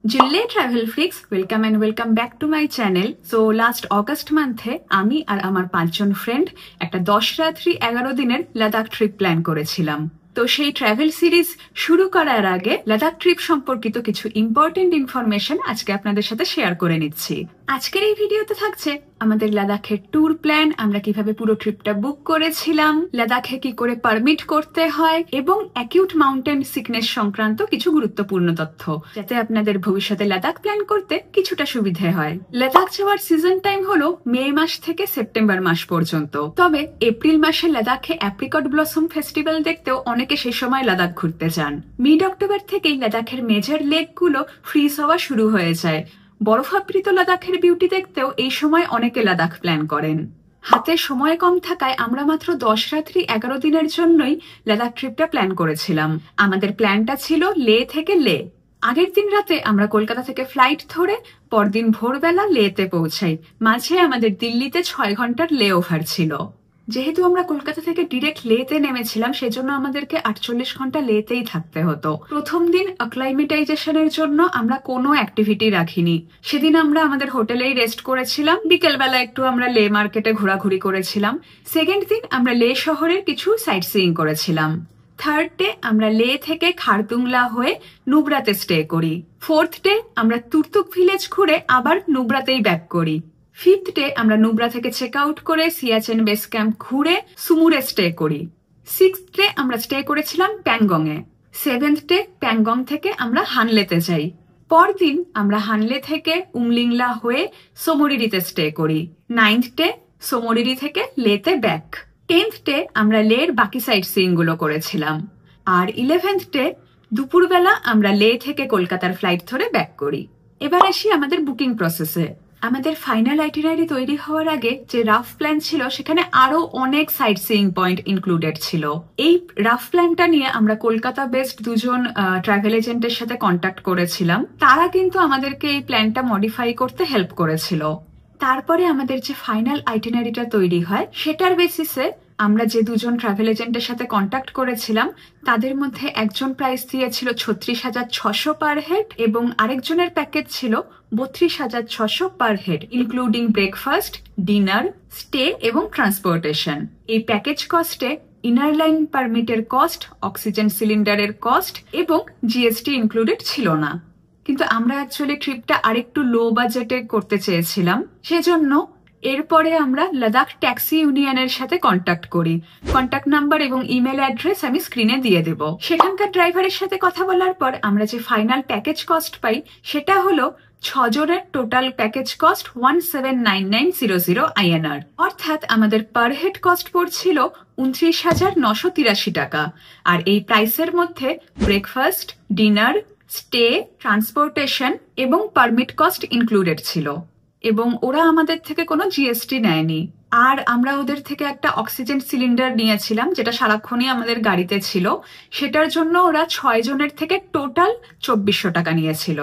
জিল্লে travel freaks welcome and welcome back to my channel. So last August মান্থে আমি আর আমার 5জন ফ্রেন্ড একটা 10 রাত্রি 11 দিনের লাদাখ ট্রিপ প্ল্যান করেছিলাম। তো সেই ট্রাভেল সিরিজ শুরু করার আগে লাদাখ ট্রিপ সম্পর্কিত কিছু ইম্পর্টেন্ট ইনফরমেশন আজকে আপনাদের সাথে শেয়ার করে নিচ্ছি। আজকের এই ভিডিওতে থাকছে আমাদের লাদাখের ট্যুর প্ল্যান, আমরা কিভাবে পুরো ট্রিপটা বুক করেছিলাম, লাদাখে কি করে পারমিট করতে হয় এবং অ্যাকিউট মাউন্টেন সিকনেস সংক্রান্ত কিছু গুরুত্বপূর্ণ তথ্য, যাতে আপনাদের ভবিষ্যতে লাদাখ প্ল্যান করতে কিছুটা সুবিধে হয়। লাদাখ যাওয়ার সিজন টাইম হলো মে মাস থেকে সেপ্টেম্বর মাস পর্যন্ত। তবে এপ্রিল মাসে লাদাখে অ্যাপ্রিকট ব্লসম ফেস্টিভ্যাল দেখতেও অনেকে সেই সময় লাদাখ ঘুরতে যান। মিড অক্টোবর থেকেই লাদাখের মেজর লেকগুলো ফ্রিজ হওয়া শুরু হয়ে যায়। বরফাবৃত লাদাখের বিউটি দেখতেও এই সময় অনেকে লাদাখ প্ল্যান করেন। হাতে সময় কম থাকায় আমরা মাত্র 10 রাত্রি 11 দিনের জন্যই লাদাখ ট্রিপটা প্ল্যান করেছিলাম। আমাদের প্ল্যানটা ছিল লে থেকে লে। আগের দিন রাতে আমরা কলকাতা থেকে ফ্লাইট ধরে পরদিন ভোরবেলা লেতে পৌঁছাই। মাঝে আমাদের দিল্লিতে 6 ঘন্টার লে ওভার ছিল। যেহেতু আমরা কলকাতা থেকে ডিরেক্ট লেতে নেমেছিলাম, সেজন্য আমাদেরকে 48 ঘন্টা লেতেই থাকতে হতো। প্রথম দিন অ্যাক্লাইমেটাইজেশনের জন্য আমরা কোনো অ্যাক্টিভিটি রাখিনি। সেদিন আমরা আমাদের হোটেলেই রেস্ট করেছিলাম। বিকেলবেলা একটু আমরা লে মার্কেটে ঘোরাঘুরি করেছিলাম। সেকেন্ড দিন আমরা লে শহরের কিছু সাইট সিইং করেছিলাম। থার্ড ডে আমরা লে থেকে খারদুংলা হয়ে নুব্রাতে স্টে করি। ফোর্থ ডে আমরা তুর্তুক ভিলেজ ঘুরে আবার নুব্রাতেই ব্যাক করি। ফিফথ ডে আমরা নুব্রা থেকে চেক আউট করে সিয়াচেন বেস ক্যাম্প ঘুরে সুমুরে স্টে করি। সিক্সথ ডে আমরা স্টে করেছিলাম প্যাংগং এ। সেভেন্থ ডে প্যাংগং থেকে আমরা হানলেতে যাই। পরদিন আমরা হানলে থেকে উমলিংলা হয়ে সোমরিরিতে স্টে করি। নাইন্থ ডে সোমরিরি থেকে লেতে ব্যাক। 10th ডে আমরা লের বাকি সাইট সিইং গুলো করেছিলাম। আর 11th ডে দুপুরবেলা আমরা লে থেকে কলকাতার ফ্লাইট ধরে ব্যাক করি। এবার আসি আমাদের বুকিং প্রসেসে। আমাদের ফাইনাল আইটিনারি তৈরি হওয়ার আগে যে রাফ প্ল্যান ছিল, সেখানে আরো অনেক সাইট সিইং পয়েন্ট ইনক্লুডেড ছিল। এই রাফ প্ল্যানটা নিয়ে আমরা কলকাতা বেসড দুজন ট্রাভেল এজেন্টের সাথে কন্ট্যাক্ট করেছিলাম। তারা কিন্তু আমাদেরকে এই প্ল্যানটা মডিফাই করতে হেল্প করেছিল। তারপরে আমাদের যে ফাইনাল আইটিনারিটা তৈরি হয়, সেটার বেসিসে আমরা যে দুজন ট্রাভেল এজেন্টের সাথে কন্ট্যাক্ট করেছিলাম, তাদের মধ্যে একজন প্রাইস দিয়েছিল 36,600 পার হেড এবং আরেকজনের প্যাকেজ ছিল 32,600 per head, including breakfast, dinner, stay এবং ট্রান্সপোর্টেশন। এই প্যাকেজ কস্টে ইনার লাইন পারমিটের কস্ট, অক্সিজেন সিলিন্ডারের কস্ট এবং জিএসটি ইনক্লুডেড ছিল না। কিন্তু আমরা অ্যাকচুয়ালি ট্রিপটা আরেকটু লো বাজেটে করতে চেয়েছিলাম, সেজন্য এরপরে আমরা লাদাখ ট্যাক্সি ইউনিয়নের সাথে কন্ট্যাক্ট করি। কন্ট্যাক্ট নাম্বার এবং ইমেল অ্যাড্রেস আমি স্ক্রিনে দিয়ে দেব। সেখানকার ড্রাইভারের সাথে কথা বলার পর আমরা যে ফাইনাল প্যাকেজ কস্ট পাই, সেটা হলো 6 জনের টোটাল প্যাকেজ কস্ট 179900 INR, অর্থাৎ আমাদের পার হেড কস্ট পড়ছিল 29,983 টাকা। আর এই প্রাইসের মধ্যে ব্রেকফাস্ট, ডিনার, স্টে, ট্রান্সপোর্টেশন এবং পারমিট কস্ট ইনক্লুডেড ছিল। এবং ওরা আমাদের থেকে কোনো জিএসটি নেয়নি। আর আমরা ওদের থেকে একটা অক্সিজেন সিলিন্ডার নিয়েছিলাম, যেটা সারাক্ষণই আমাদের গাড়িতে ছিল। সেটার জন্য ওরা 6 জনের থেকে টোটাল 2400 টাকা নিয়েছিল।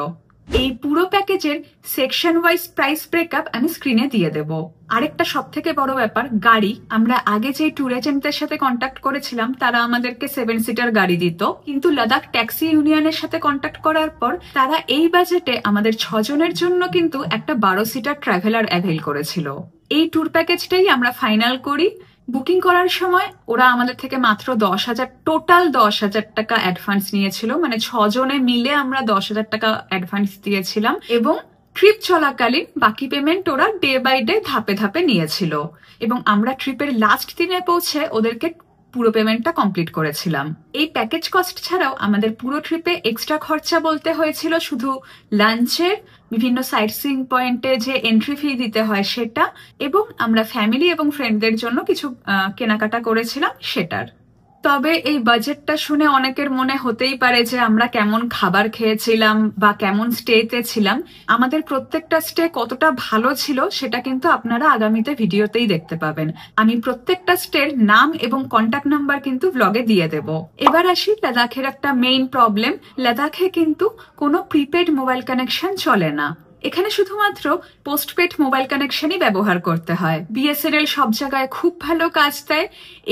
এই পুরো প্যাকেজের সেকশন ওয়াইজ প্রাইস ব্রেকআপ আমি স্ক্রিনে দিয়ে দেব। আরেকটা সব থেকে বড় ব্যাপার, গাড়ি। আমরা আগে যে ট্যুর এজেন্টদের সাথে কন্ট্যাক্ট করেছিলাম, তারা আমাদেরকে 7 সিটার গাড়ি দিত। কিন্তু লাদাখ ট্যাক্সি ইউনিয়নের সাথে কন্ট্যাক্ট করার পর তারা এই বাজেটে আমাদের 6 জনের জন্য কিন্তু একটা 12 সিটার ট্রাভেলার অ্যাভেল করেছিল। এই ট্যুর প্যাকেজটাই আমরা ফাইনাল করি। বুকিং করার সময় ওরা আমাদের থেকে মাত্র 10,000 টাকা অ্যাডভান্স নিয়েছিল। মানে 6 জনে মিলে আমরা 10,000 টাকা অ্যাডভান্স দিয়েছিলাম এবং ট্রিপ চলাকালীন বাকি পেমেন্ট ওরা ডে বাই ডে ধাপে ধাপে নিয়েছিল। এবং আমরা ট্রিপের লাস্ট দিনে পৌঁছে ওদেরকে পুরো পেমেন্টটা কমপ্লিট করেছিলাম। এই প্যাকেজ কস্ট ছাড়াও আমাদের পুরো ট্রিপে এক্সট্রা খরচা বলতে হয়েছিল শুধু লাঞ্চের, বিভিন্ন সাইট সিইং পয়েন্টে যে এন্ট্রি ফি দিতে হয় সেটা, এবং আমরা ফ্যামিলি এবং ফ্রেন্ডদের জন্য কিছু কেনাকাটা করেছিলাম সেটার। তবে এই বাজেটটা শুনে অনেকের মনে হতেই পারে যে আমরা কেমন খাবার খেয়েছিলাম বা কেমন স্টেতে ছিলাম। আমাদের প্রত্যেকটা স্টে কতটা ভালো ছিল সেটা কিন্তু আপনারা আগামীতে ভিডিওতেই দেখতে পাবেন। আমি প্রত্যেকটা স্টের নাম এবং কন্ট্যাক্ট নাম্বার কিন্তু ব্লগে দিয়ে দেব। এবার আসি লাদাখের একটা মেইন প্রবলেম। লাদাখে কিন্তু কোনো প্রিপেড মোবাইল কানেকশন চলে না। এখানে শুধুমাত্র পোস্টপেড মোবাইল কানেকশনই ব্যবহার করতে হয়। বিএসএনএল সব জায়গায় খুব ভালো কাজ দেয়।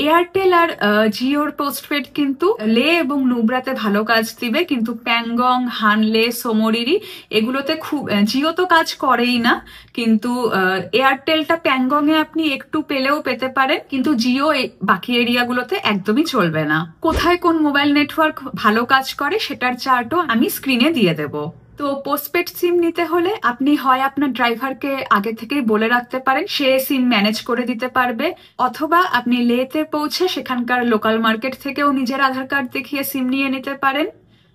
এয়ারটেল আর জিওর পোস্টপেড কিন্তু লে এবং নুব্রাতে ভালো কাজ দিবে, কিন্তু প্যাংগং, হানলে, সোমরিরি এগুলোতে খুব, জিও তো কাজ করেই না, কিন্তু এয়ারটেলটা প্যাংগং এ আপনি একটু পেলেও পেতে পারেন, কিন্তু জিও বাকি এরিয়াগুলোতে একদমই চলবে না। কোথায় কোন মোবাইল নেটওয়ার্ক ভালো কাজ করে সেটার চার্টও আমি স্ক্রিনে দিয়ে দেবো। তো পোস্টপেড সিম নিতে হলে আপনি হয় আপনার ড্রাইভারকে আগে থেকেই বলে রাখতে পারেন, সে সিম ম্যানেজ করে দিতে পারবে, অথবা আপনি লেতে পৌঁছে সেখানকার লোকাল মার্কেট থেকেও নিজের আধার কার্ড দেখিয়ে সিম নিয়ে নিতে পারেন।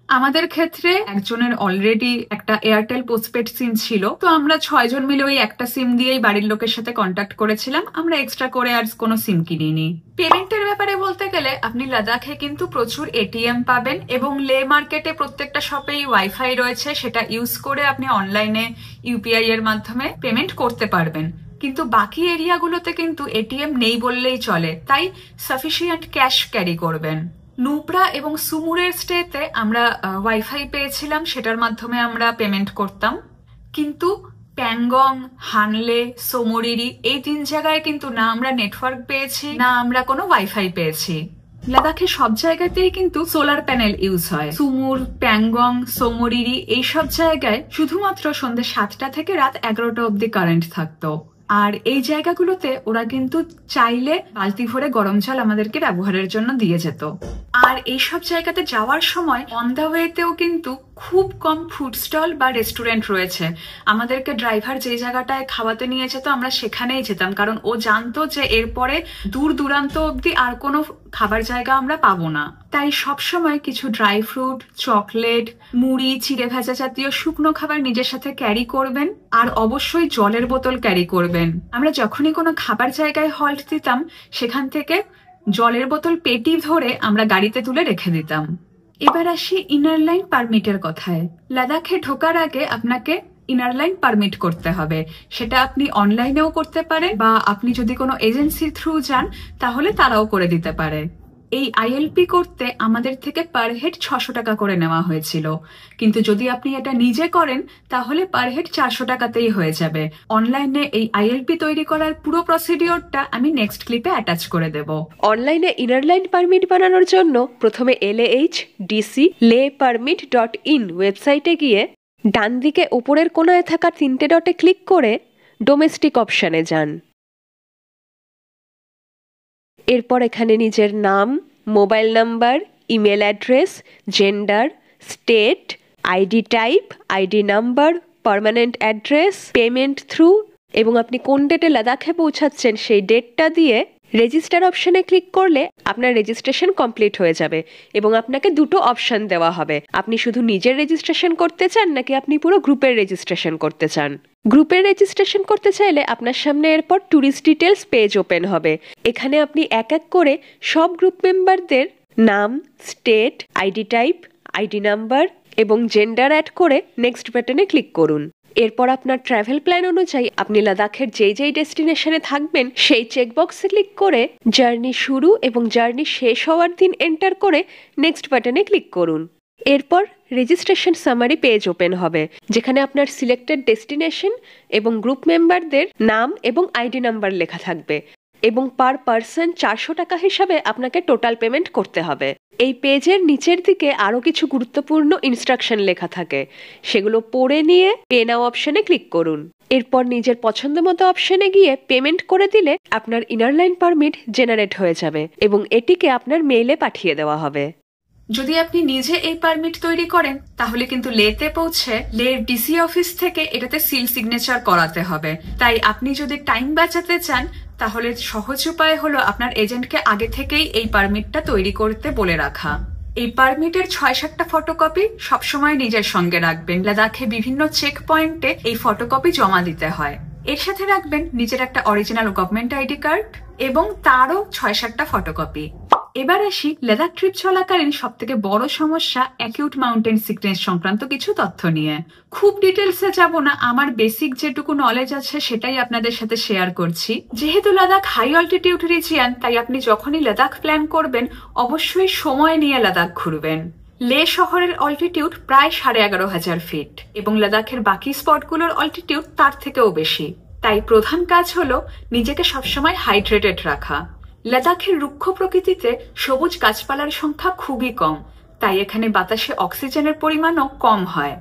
আমাদের ক্ষেত্রে একজনের অলরেডি একটা এয়ারটেল পোস্টপেড সিম ছিল, তো আমরা 6 জন মিলে ওই একটা সিম দিয়েই বাড়ির লোকের সাথে কন্ট্যাক্ট করেছিলাম, আমরা এক্সট্রা করে আর কোনো সিম কিনিনি। পেমেন্টের ব্যাপারে বলতে গেলে আপনি লাদাখে কিন্তু প্রচুর এটিএম পাবেন এবং লে মার্কেটে প্রত্যেকটা শপেই ওয়াইফাই রয়েছে, সেটা ইউজ করে আপনি অনলাইনে ইউপিআই এর মাধ্যমে পেমেন্ট করতে পারবেন। কিন্তু বাকি এরিয়াগুলোতে কিন্তু এটিএম নেই বললেই চলে, তাই সাফিসিয়েন্ট ক্যাশ ক্যারি করবেন। নুব্রা এবং সুমুরের স্টেতে আমরা ওয়াইফাই পেয়েছিলাম, সেটার মাধ্যমে আমরা পেমেন্ট করতাম, কিন্তু প্যাংগং, হানলে, সোমরিরি এই 3 জায়গায় কিন্তু না আমরা নেটওয়ার্ক পেয়েছি, না আমরা কোনো ওয়াইফাই পেয়েছি। লাদাখে সব জায়গাতেই কিন্তু সোলার প্যানেল ইউজ হয়। সুমুর, প্যাংগং, সোমরিরি এইসব জায়গায় শুধুমাত্র সন্ধ্যে 7টা থেকে রাত 11টা অব্দি কারেন্ট থাকতো। আর এই জায়গাগুলোতে ওরা কিন্তু চাইলে বালতি ভরে গরম জল আমাদেরকে ব্যবহারের জন্য দিয়ে যেত। আর এইসব জায়গাতে যাওয়ার সময় অন দ্য ওয়েতেও কিন্তু খুব কম ফুড স্টল বা রেস্টুরেন্ট রয়েছে। আমাদেরকে ড্রাইভার যে জায়গাটায় খাওয়াতে নিয়ে যেত আমরা সেখানেই যেতাম, কারণ ও জানতো যে এরপরে দূর দূরান্ত অব্দি আর কোনো খাবার জায়গা আমরা পাবো না। তাই সবসময় কিছু ড্রাই ফ্রুট, চকলেট, মুড়ি, চিড়ে ভাজা জাতীয় শুকনো খাবার নিজের সাথে ক্যারি করবেন, আর অবশ্যই জলের বোতল ক্যারি করবেন। আমরা যখনই কোনো খাবার জায়গায় হল্ট দিতাম সেখান থেকে জলের বোতল পেটি ধরে আমরা গাড়িতে তুলে রেখে দিতাম। এবার আসি ইনার লাইন পারমিটের কথায়। লাদাখে ঢোকার আগে আপনাকে ইনার লাইন পারমিট করতে হবে। সেটা আপনি অনলাইনেও করতে পারেন, বা আপনি যদি কোনো এজেন্সির থ্রু যান তাহলে তারাও করে দিতে পারে। এই আইএলপি করতে আমাদের থেকে পার হেড 600 টাকা করে নেওয়া হয়েছিল, কিন্তু যদি আপনি এটা নিজে করেন তাহলে পার হেড 400 টাকাতেই হয়ে যাবে। অনলাইনে এই আইএলপি তৈরি করার পুরো প্রসিডিওরটা আমি নেক্সট ক্লিপে অ্যাটাচ করে দেব। অনলাইনে ইনার লাইন পারমিট বানানোর জন্য প্রথমে lahDC-laypermit.in ওয়েবসাইটে গিয়ে ডান দিকে উপরের কোণায় থাকা 3টে ডটে ক্লিক করে ডোমেস্টিক অপশানে যান। এরপর এখানে নিজের নাম, mobile number, email address, gender, state, ID type, ID number, permanent address, payment through এবং আপনি কোন ডেটে লাদাখে পৌঁছাচ্ছেন সেই ডেটটা দিয়ে রেজিস্টার অপশানে ক্লিক করলে আপনার রেজিস্ট্রেশন কমপ্লিট হয়ে যাবে এবং আপনাকে 2টো অপশান দেওয়া হবে। আপনি শুধু নিজের রেজিস্ট্রেশন করতে চান নাকি আপনি পুরো গ্রুপের রেজিস্ট্রেশন করতে চান। গ্রুপের রেজিস্ট্রেশন করতে চাইলে আপনার সামনে এরপর ট্যুরিস্ট ডিটেলস পেজ ওপেন হবে। এখানে আপনি এক এক করে সব গ্রুপ মেম্বারদের নাম, state, ID type, ID number এবং জেন্ডার অ্যাড করে নেক্সট বাটনে ক্লিক করুন। এরপর আপনার ট্রাভেল প্ল্যান অনুযায়ী আপনি লাদাখের যেই ডেস্টিনেশনে থাকবেন সেই চেকবক্সে ক্লিক করে জার্নি শুরু এবং জার্নি শেষ হওয়ার দিন এন্টার করে নেক্সট বাটনে ক্লিক করুন। এরপর রেজিস্ট্রেশন সামারি পেজ ওপেন হবে, যেখানে আপনার সিলেক্টেড ডেস্টিনেশন এবং গ্রুপ মেম্বারদের নাম এবং আইডি নাম্বার লেখা থাকবে এবং পার পার্সন 400 টাকা হিসাবে আপনাকে টোটাল পেমেন্ট করতে হবে। এই পেজের নিচের দিকে আরও কিছু গুরুত্বপূর্ণ ইনস্ট্রাকশন লেখা থাকে, সেগুলো পড়ে নিয়ে পে নাও অপশানে ক্লিক করুন। এরপর নিজের পছন্দ মতো অপশানে গিয়ে পেমেন্ট করে দিলে আপনার ইনার লাইন পারমিট জেনারেট হয়ে যাবে এবং এটিকে আপনার মেইলে পাঠিয়ে দেওয়া হবে। যদি আপনি নিজে এই পারমিট তৈরি করেন তাহলে কিন্তু লেতে পৌঁছে লের ডিসি অফিস থেকে এটাতে সিল সিগনেচার করাতে হবে। তাই আপনি যদি টাইম বাঁচাতে চান তাহলে সহজ উপায় হলো আপনার এজেন্টকে আগে থেকেই এই পারমিটটা তৈরি করতে বলে রাখা। এই পারমিটের 6-7টা ফটোকপি সবসময় নিজের সঙ্গে রাখবেন। লাদাখে বিভিন্ন চেক পয়েন্টে এই ফটোকপি জমা দিতে হয়। এর সাথে রাখবেন নিজের একটা অরিজিনাল গভর্নমেন্ট আইডি কার্ড এবং তারও 6-7টা ফটোকপি। এবার আসি লাদাখ ট্রিপ চলাকালীন সব থেকে বড় সমস্যা অ্যাকিউট মাউন্টেন সিকনেস সংক্রান্ত কিছু তথ্য নিয়ে। খুব ডিটেলসে যাব না, আমার বেসিক যেটুকু নলেজ আছে সেটাই আপনাদের সাথে শেয়ার করছি। যেহেতু লাদাখ হাই অল্টিটিউড রিজিয়ন, তাই আপনি যখনই লাদাখ প্ল্যান করবেন অবশ্যই সময় নিয়ে লাদাখ ঘুরবেন। লে শহরের অল্টিটিউড প্রায় 11,500 ফিট এবং লাদাখের বাকি স্পটগুলোর অল্টিটিউড তার থেকেও বেশি। তাই প্রধান কাজ হলো নিজেকে সবসময় হাইড্রেটেড রাখা। লাদাখের রুক্ষ প্রকৃতিতে সবুজ গাছপালার সংখ্যা খুবই কম, তাই এখানে বাতাসে অক্সিজেনের পরিমাণও কম হয়।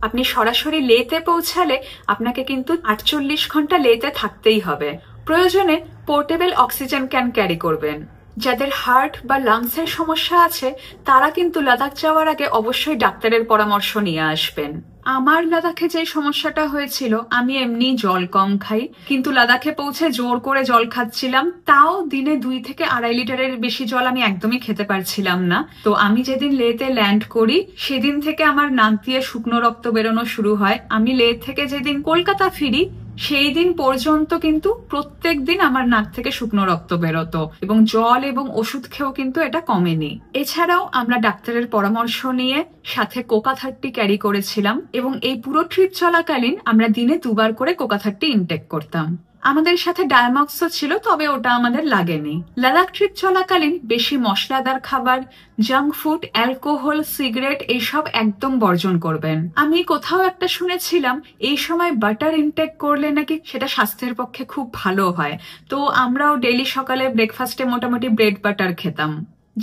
আপনি সরাসরি লেতে পৌঁছালে আপনাকে কিন্তু 48 ঘন্টা লেতে থাকতেই হবে। প্রয়োজনে পোর্টেবল অক্সিজেন ক্যান ক্যারি করবেন। যাদের হার্ট বা লাংসের সমস্যা আছে তারা কিন্তু লাদাখ যাওয়ার আগে অবশ্যই ডাক্তারের পরামর্শ নিয়ে আসবেন। আমার লাদাখে যে সমস্যাটা হয়েছিল, আমি এমনি জল কম খাই, কিন্তু লাদাখে পৌঁছে জোর করে জল খাচ্ছিলাম, তাও দিনে 2 থেকে 2.5 লিটারের বেশি জল আমি একদমই খেতে পারছিলাম না। তো আমি যেদিন লেতে ল্যান্ড করি সেদিন থেকে আমার নাক দিয়ে শুকনো রক্ত বেরোনো শুরু হয়। আমি লে থেকে যেদিন কলকাতা ফিরি সেই দিন পর্যন্ত কিন্তু প্রত্যেক দিন আমার নাক থেকে শুকনো রক্ত বেরোতো এবং জল এবং ওষুধ খেয়েও কিন্তু এটা কমেনি। এছাড়াও আমরা ডাক্তারের পরামর্শ নিয়ে সাথে কোকা 30 ক্যারি করেছিলাম এবং এই পুরো ট্রিপ চলাকালীন আমরা দিনে 2 বার করে কোকা 30 ইনটেক করতাম। আমাদের সাথে ডায়ামক্সও ছিল, তবে ওটা আমাদের লাগেনি। লাদাখ ট্রিপ চলাকালীন বেশি মশলাদার খাবার, জাঙ্ক ফুড, অ্যালকোহল, সিগারেট এইসব একদম বর্জন করবেন। আমি কোথাও একটা শুনেছিলাম এই সময় বাটার ইনটেক করলে নাকি সেটা স্বাস্থ্যের পক্ষে খুব ভালো হয়। তো আমরাও ডেইলি সকালে ব্রেকফাস্টে মোটামুটি ব্রেড বাটার খেতাম।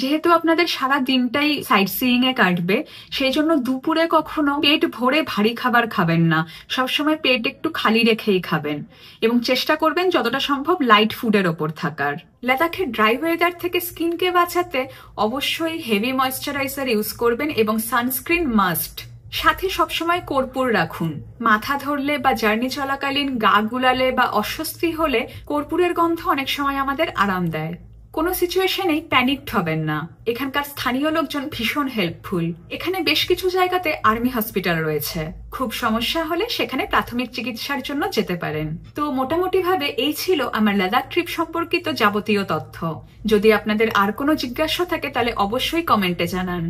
যেহেতু আপনাদের সারা দিনটাই সাইট সিইং এ কাটবে, সেই জন্য দুপুরে কখনো পেট ভরে ভারী খাবার খাবেন না। সবসময় পেট একটু খালি রেখেই খাবেন এবং চেষ্টা করবেন যতটা সম্ভব লাইট ফুডের ওপর থাকার। লাদাখের ড্রাই ওয়েদার থেকে স্কিনকে বাঁচাতে অবশ্যই হেভি ময়েশ্চারাইজার ইউজ করবেন এবং সানস্ক্রিন মাস্ট। সাথে সবসময় কর্পূর রাখুন। মাথা ধরলে বা জার্নি চলাকালীন গা গুলালে বা অস্বস্তি হলে কর্পূরের গন্ধ অনেক সময় আমাদের আরাম দেয়। কোনো সিচুয়েশনেই প্যানিকড হবেন না। এখানকার স্থানীয় লোকজন ভীষণ হেল্পফুল। এখানে বেশ কিছু জায়গাতে আর্মি হসপিটাল রয়েছে। খুব সমস্যা হলে সেখানে প্রাথমিক চিকিৎসার জন্য যেতে পারেন। তো মোটামুটি ভাবে এই ছিল আমার লাদাখ ট্রিপ সম্পর্কিত যাবতীয় তথ্য। যদি আপনাদের আর কোনো জিজ্ঞাসা থাকে তাহলে অবশ্যই কমেন্টে জানান।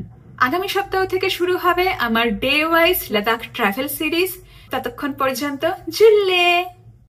আগামী সপ্তাহ থেকে শুরু হবে আমার day wise Ladakh travel series. ততক্ষণ পর্যন্ত জুল্লে।